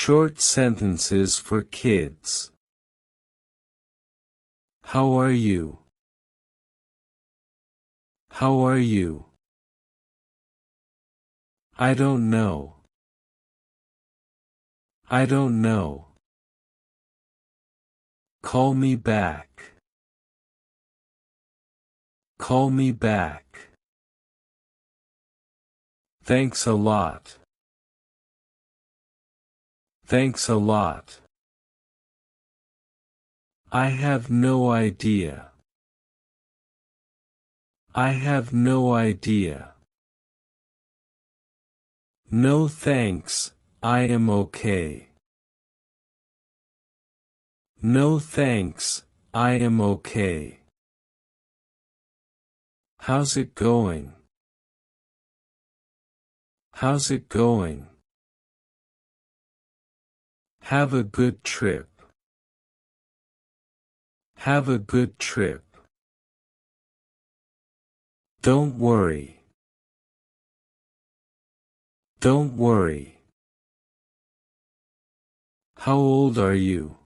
Short sentences for kids. How are you? How are you? I don't know. I don't know. Call me back. Call me back. Thanks a lot. Thanks a lot. I have no idea. I have no idea. No thanks, I am okay. No thanks, I am okay. How's it going? How's it going? Have a good trip. Have a good trip. Don't worry. Don't worry. How old are you?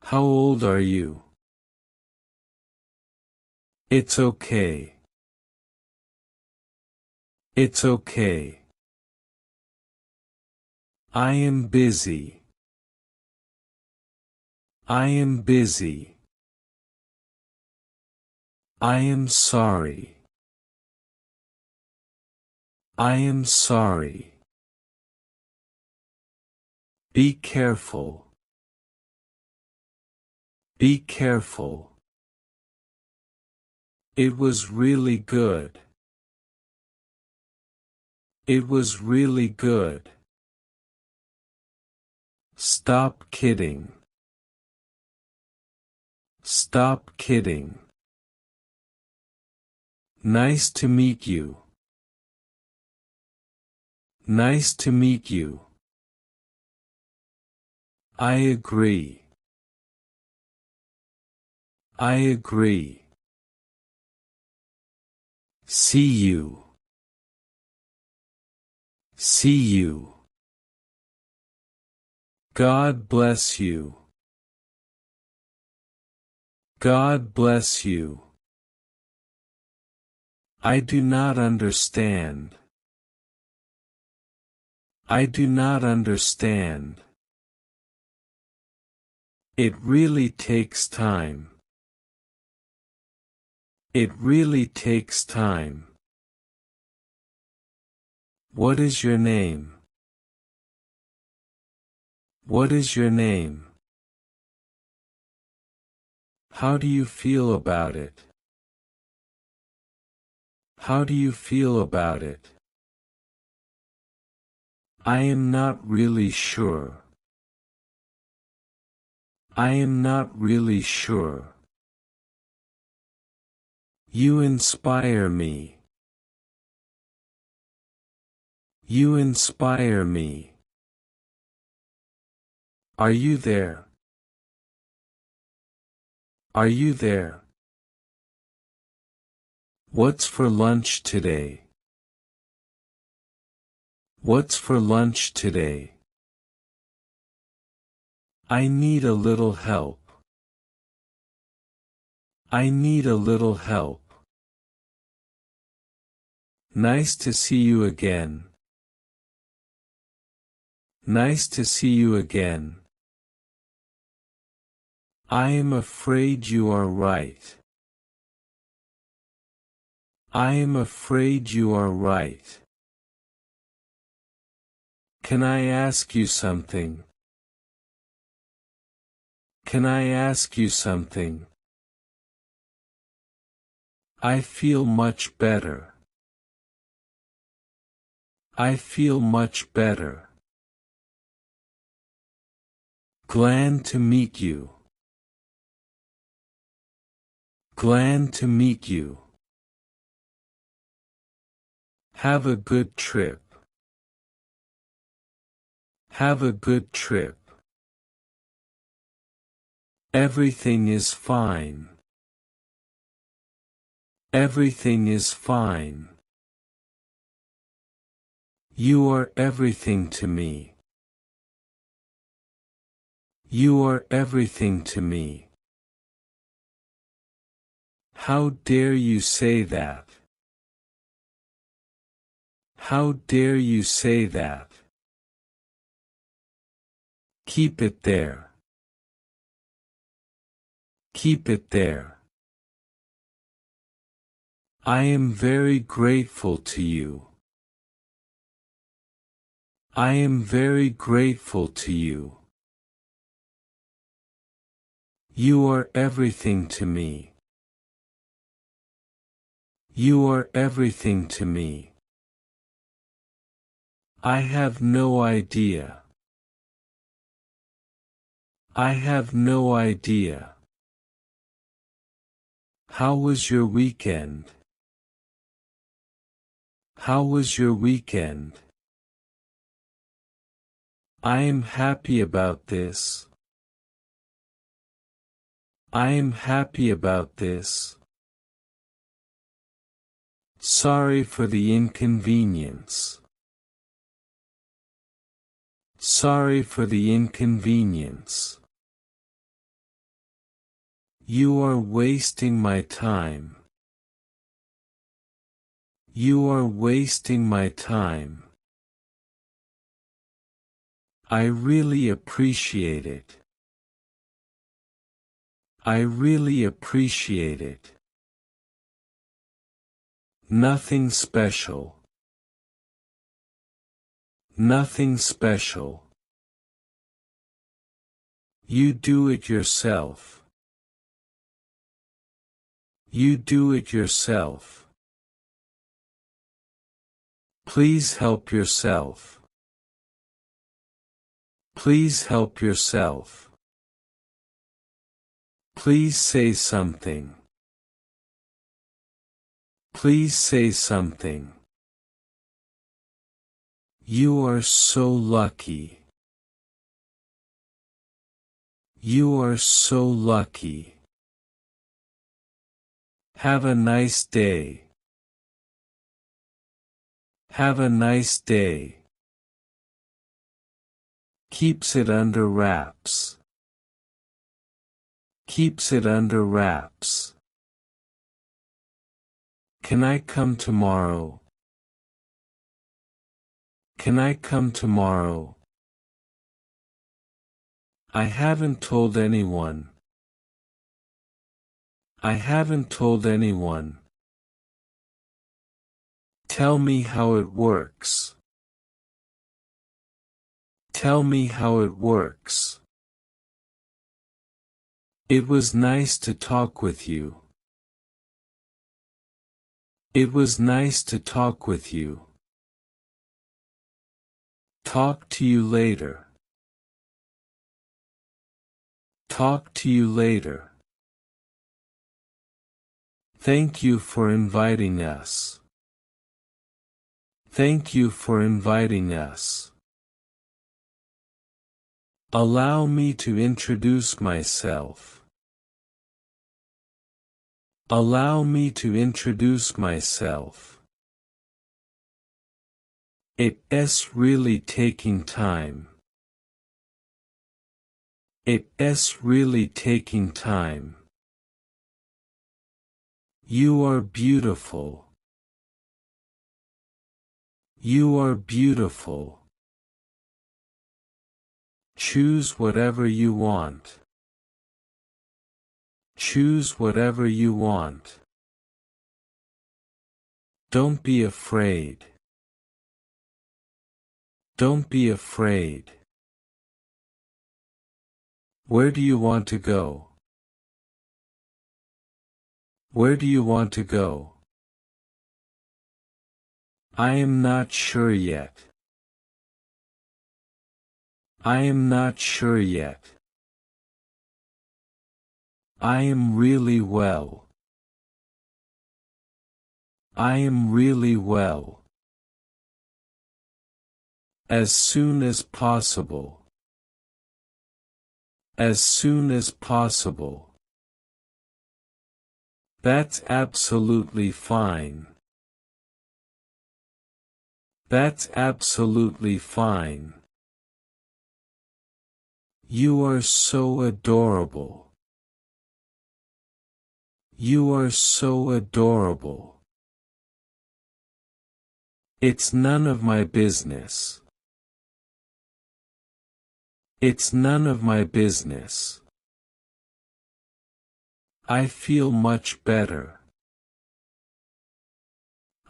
How old are you? It's okay. It's okay. I am busy. I am busy. I am sorry. I am sorry. Be careful. Be careful. It was really good. It was really good. Stop kidding. Stop kidding. Nice to meet you. Nice to meet you. I agree. I agree. See you. See you. God bless you. God bless you. I do not understand. I do not understand. It really takes time. It really takes time. What is your name? What is your name? How do you feel about it? How do you feel about it? I am not really sure. I am not really sure. You inspire me. You inspire me. Are you there? Are you there? What's for lunch today? What's for lunch today? I need a little help. I need a little help. Nice to see you again. Nice to see you again. I am afraid you are right. I am afraid you are right. Can I ask you something? Can I ask you something? I feel much better. I feel much better. Glad to meet you. Glad to meet you. Have a good trip. Have a good trip. Everything is fine. Everything is fine. You are everything to me. You are everything to me. How dare you say that? How dare you say that? Keep it there. Keep it there. I am very grateful to you. I am very grateful to you. You are everything to me. You are everything to me. I have no idea. I have no idea. How was your weekend? How was your weekend? I am happy about this. I am happy about this. Sorry for the inconvenience. Sorry for the inconvenience. You are wasting my time. You are wasting my time. I really appreciate it. I really appreciate it. Nothing special. Nothing special. You do it yourself. You do it yourself. Please help yourself. Please help yourself. Please say something. Please say something. You are so lucky. You are so lucky. Have a nice day. Have a nice day. Keeps it under wraps. Keeps it under wraps. Can I come tomorrow? Can I come tomorrow? I haven't told anyone. I haven't told anyone. Tell me how it works. Tell me how it works. It was nice to talk with you. It was nice to talk with you. Talk to you later. Talk to you later. Thank you for inviting us. Thank you for inviting us. Allow me to introduce myself. Allow me to introduce myself. It's really taking time. It's really taking time. You are beautiful. You are beautiful. Choose whatever you want. Choose whatever you want. Don't be afraid. Don't be afraid. Where do you want to go? Where do you want to go? I am not sure yet. I am not sure yet. I am really well. I am really well. As soon as possible. As soon as possible. That's absolutely fine. That's absolutely fine. You are so adorable. You are so adorable. It's none of my business. It's none of my business. I feel much better.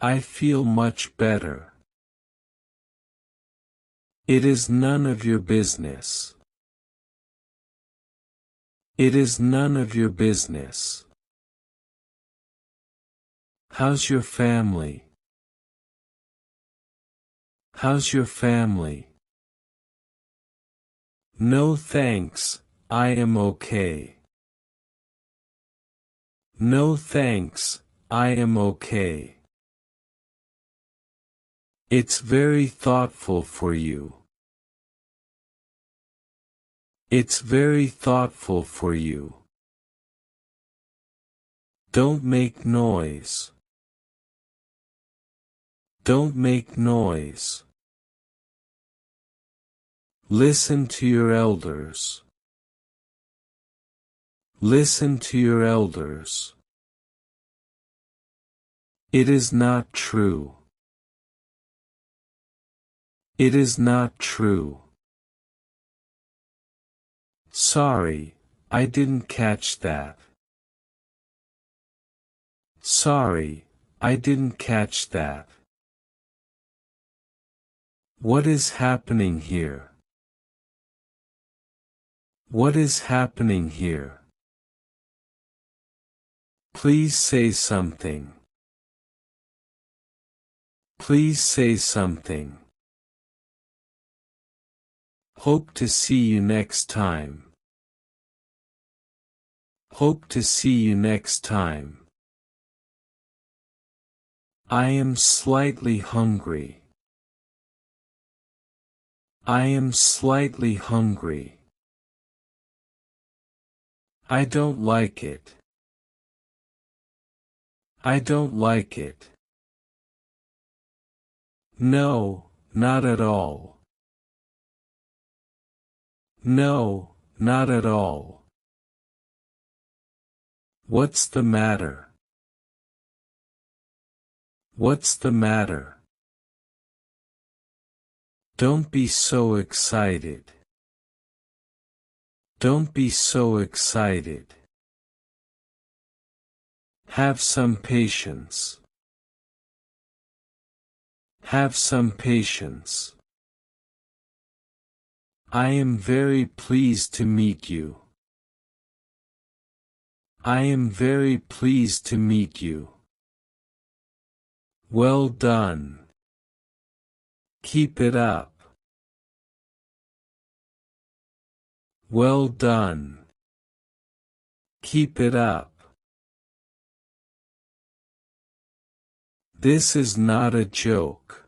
I feel much better. It is none of your business. It is none of your business. How's your family? How's your family? No thanks, I am okay. No thanks, I am okay. It's very thoughtful for you. It's very thoughtful for you. Don't make noise. Don't make noise. Listen to your elders. Listen to your elders. It is not true. It is not true. Sorry, I didn't catch that. Sorry, I didn't catch that. What is happening here? What is happening here? Please say something. Please say something. Hope to see you next time. Hope to see you next time. I am slightly hungry. I am slightly hungry. I don't like it. I don't like it. No, not at all. No, not at all. What's the matter? What's the matter? Don't be so excited. Don't be so excited. Have some patience. Have some patience. I am very pleased to meet you. I am very pleased to meet you. Well done. Keep it up. Well done. Keep it up. This is not a joke.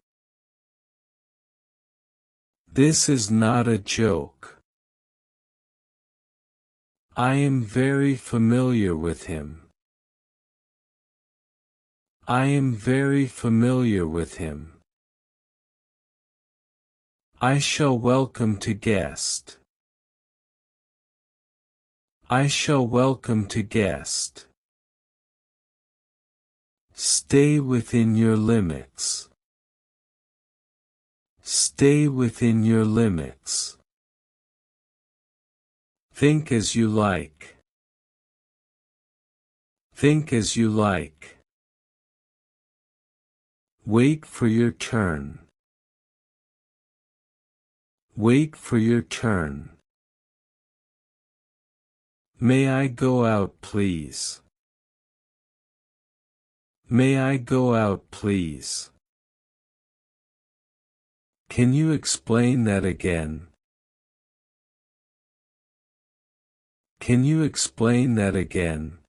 This is not a joke. I am very familiar with him. I am very familiar with him. I shall welcome to guest. I shall welcome to guest. Stay within your limits. Stay within your limits. Think as you like. Think as you like. Wait for your turn. Wait for your turn. May I go out, please? May I go out, please? Can you explain that again? Can you explain that again?